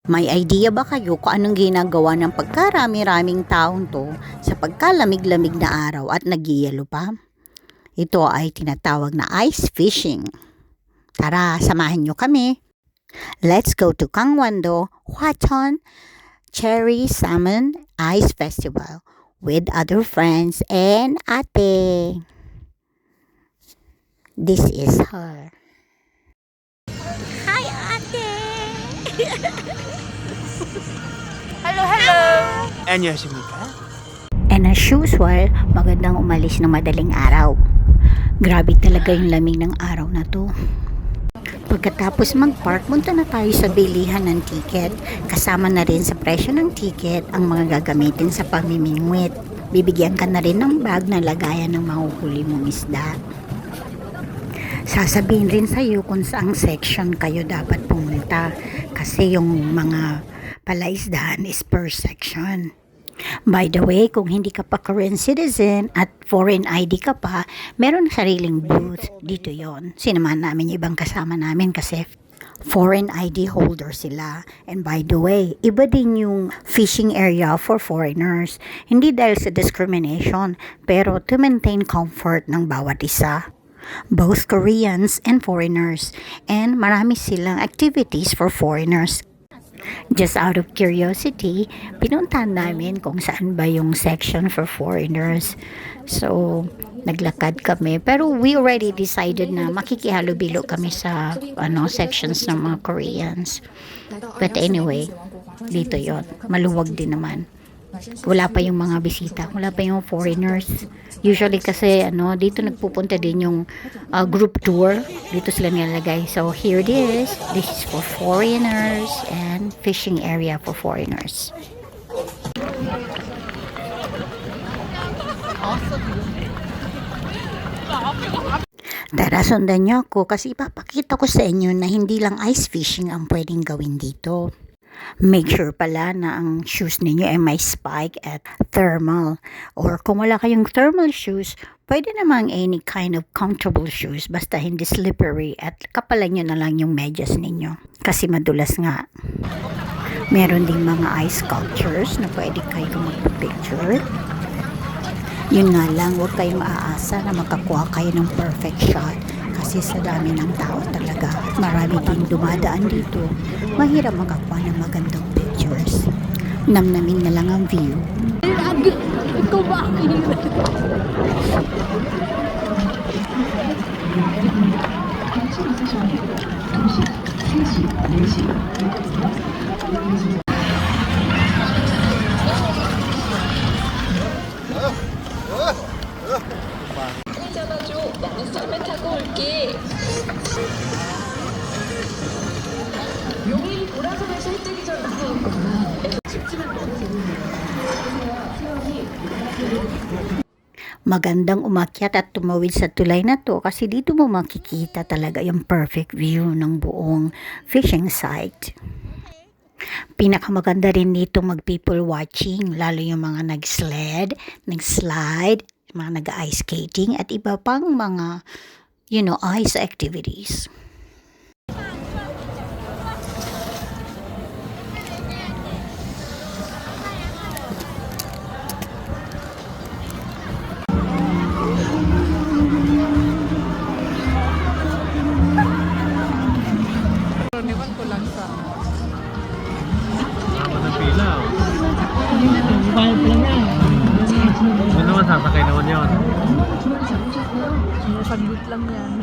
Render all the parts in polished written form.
May idea ba kayo kung anong ginagawa ng pagkarami-raming taong to sa pagkalamig-lamig na araw at nagyayelo pa? Ito ay tinatawag na ice fishing. Tara, samahan nyo kami. Let's go to Gangwon-do Hwacheon Cherry Salmon Ice Festival with other friends and ate. This is her. Hi, ate! Hello, hello! 안녕하십니까? And as usual, magandang umalis ng madaling araw. Grabe talaga yung lamig ng araw na to. Pagkatapos mag-park, punta na tayo sa bilihan ng ticket. Kasama na rin sa presyo ng ticket ang mga gagamitin sa pamimingwit. Bibigyan ka na rin ng bag na lagayan ng mahuhuli mong isda. Sasabihin rin sa iyo kung saang section kayo dapat pumunta kasi yung mga palaisdaan is per section. By the way, kung hindi ka pa Korean citizen at foreign ID ka pa, meron sariling booth dito yon. Sinamahan namin yung ibang kasama namin kasi foreign ID holder sila. And by the way, iba din yung fishing area for foreigners. Hindi dahil sa discrimination, pero to maintain comfort ng bawat isa. Both Koreans and foreigners, and marami silang activities for foreigners. Just out of curiosity, pinuntahan namin kung saan ba yung section for foreigners. So, naglakad kami. Pero we already decided na makikihalubilo kami sa sections ng mga Koreans. But anyway, dito yon, maluwag din naman. Wala pa yung mga bisita, wala pa yung foreigners. Usually kasi dito nagpupunta din yung group tour, dito sila nilalagay. So here it is. This is for foreigners and fishing area for foreigners. Tara, sundan nyo ako kasi ipapakita ko sa inyo na hindi lang ice fishing ang pwedeng gawin dito. Make sure pala na ang shoes ninyo ay may spike at thermal. Or kung wala kayong thermal shoes, pwede namang any kind of comfortable shoes basta hindi slippery at kapalan nyo na lang yung medyas ninyo. Kasi madulas nga. Meron ding mga ice sculptures na pwede kayo magpicture. Yun nga lang, huwag kayong aasa na makakuha kayo ng perfect shot. Kasi sa dami ng tao talaga at marami din dumadaan dito, mahirap makakuha ng magandang pictures. Namnamin na lang ang view. Ikaw ba? 나는 썰매 타고 올게. 용이 보라선에서 혜택이 좀 나왔구나. Magandang umakyat at tumawid sa tulay na to kasi dito mo makikita talaga yung perfect view ng buong fishing site. Pinakamaganda rin dito mag people watching, lalo yung mga nag-sled, nag-slide, mga nag-ice skating at iba pang mga ice activities. Ewan ko lang sa... Tama ng pila. Bayad lang yan. Yun naman, sasakay naman yun. Saglit lang yan.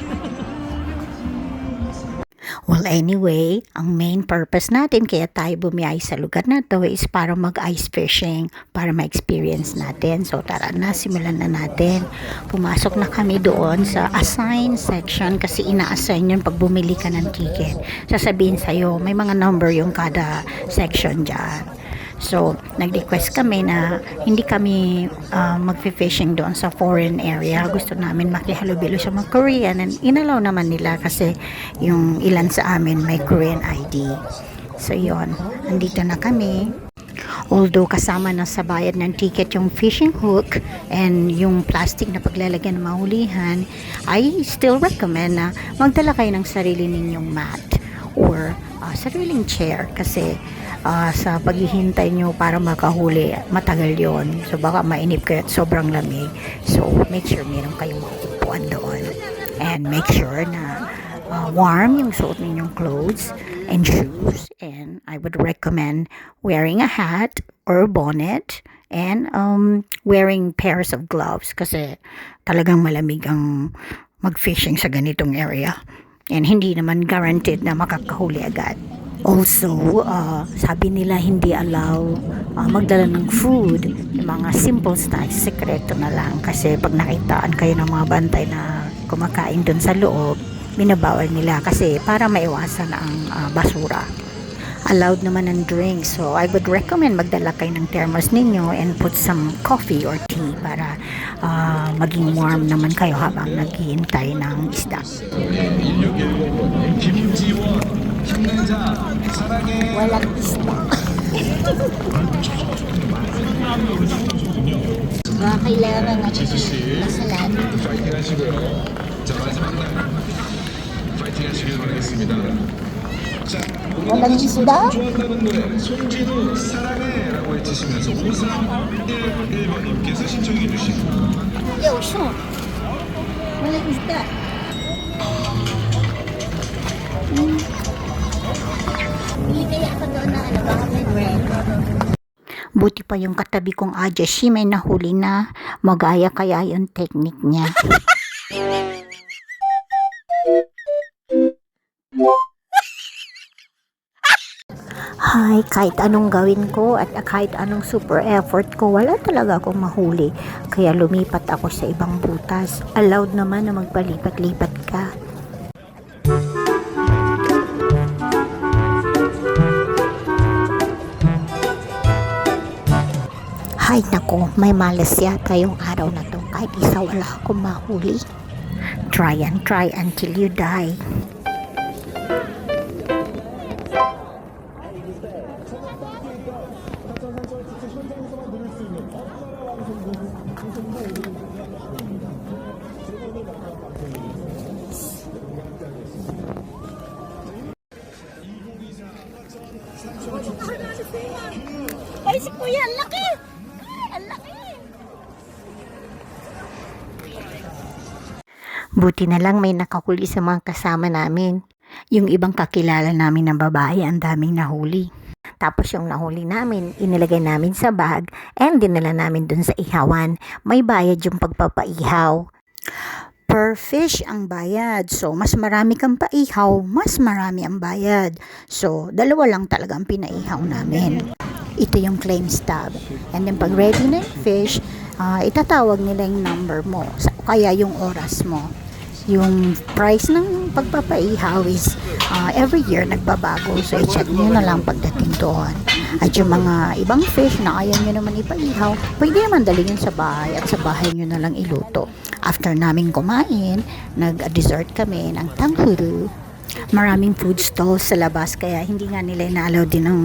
Well, anyway, ang main purpose natin kaya tayo bumiyay sa lugar na to is para mag-ice fishing, para ma-experience natin. So tara na, simulan na natin. Pumasok na kami doon sa assigned section kasi ina-assign yun pag bumili ka ng ticket. Sasabihin sa'yo, may mga number yung kada section dyan. So, nag-request kami na hindi kami mag-fishing doon sa foreign area. Gusto namin makihalubilo sa mga Korean and inalaw naman nila kasi yung ilan sa amin may Korean ID. So, yon, nandito na kami. Although kasama na sa bayad ng ticket yung fishing hook and yung plastic na paglalagyan ng mahulihan, I still recommend na magdala kayo ng sarili ninyong mat or sariling chair kasi sa paghihintay nyo para makahuli, matagal yon. So baka mainip kayo at sobrang lamig. So make sure meron kayong upuan doon. And make sure na warm yung suot ninyong clothes and shoes. And I would recommend wearing a hat or a bonnet and wearing pairs of gloves kasi talagang malamig ang mag-fishing sa ganitong area. And hindi naman guaranteed na makakahuli agad. Also, sabi nila hindi allow magdala ng food, yung mga simple snacks, sekreto na lang. Kasi pag nakitaan kayo ng mga bantay na kumakain dun sa loob, binabawal nila kasi para maiwasan ang basura. Allowed naman ng drinks, so I would recommend magdala kayo ng thermos ninyo and put some coffee or tea para maging warm naman kayo habang naghihintay ng isda. Walang isda. Kailangan na masalan. 파이팅 하시고요. 자, 마지막 날 파이팅 하시길 바라겠습니다. 자, Walang isda? 좋았다는 노래 손진우 사랑해라고 외치시면서 5311번님께서 신청해 주신 Yo, sure. Walang isda. Bili kaya ako doon na baka may bread. Buti pa yung katabi kong Ajashi may nahuli na. Magaya kaya yung technique niya. Hi, kahit anong gawin ko at kahit anong super effort ko, wala talaga akong mahuli. Kaya lumipat ako sa ibang butas. Allowed naman na magpalipat-lipat ka. Hay nako, may malas yata yung araw na to. Kahit isa wala akong mahuli. Try and try until you die. Ay, si Kuya, ang laki! Ang laki! Buti na lang may nakahuli sa mga kasama namin. Yung ibang kakilala namin ng babae, ang daming nahuli. Tapos yung nahuli namin, inilagay namin sa bag and dinala namin dun sa ihawan. May bayad yung pagpapaihaw. Per fish ang bayad. So, mas marami kang paihaw, mas marami ang bayad. So, dalawa lang talaga ang pinaihaw namin. Ito yung claim stub. And then, pag ready na yung fish, itatawag nila yung number mo. Kaya yung oras mo. Yung price ng pagpapaihaw is every year nagbabago. So, i-check nyo na lang pagdating doon. At yung mga ibang fish na ayaw nyo naman ipaihaw, pwede naman dalhin yun sa bahay at sa bahay nyo na lang iluto. After namin kumain, nag-dessert kami ng tanghuru. Maraming food stalls sa labas kaya hindi nga nila ina-allow din ng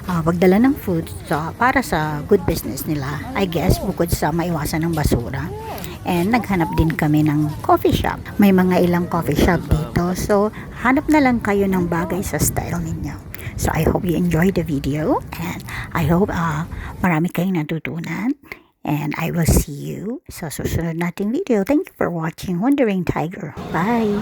pagdala ng food para sa good business nila. I guess bukod sa maiwasan ng basura. And naghanap din kami ng coffee shop. May mga ilang coffee shop dito. So, hanap na lang kayo ng bagay sa style ninyo. So, I hope you enjoyed the video. And I hope marami kayong natutunan. And I will see you sa susunod nating video. Thank you for watching Wandering Tiger. Bye!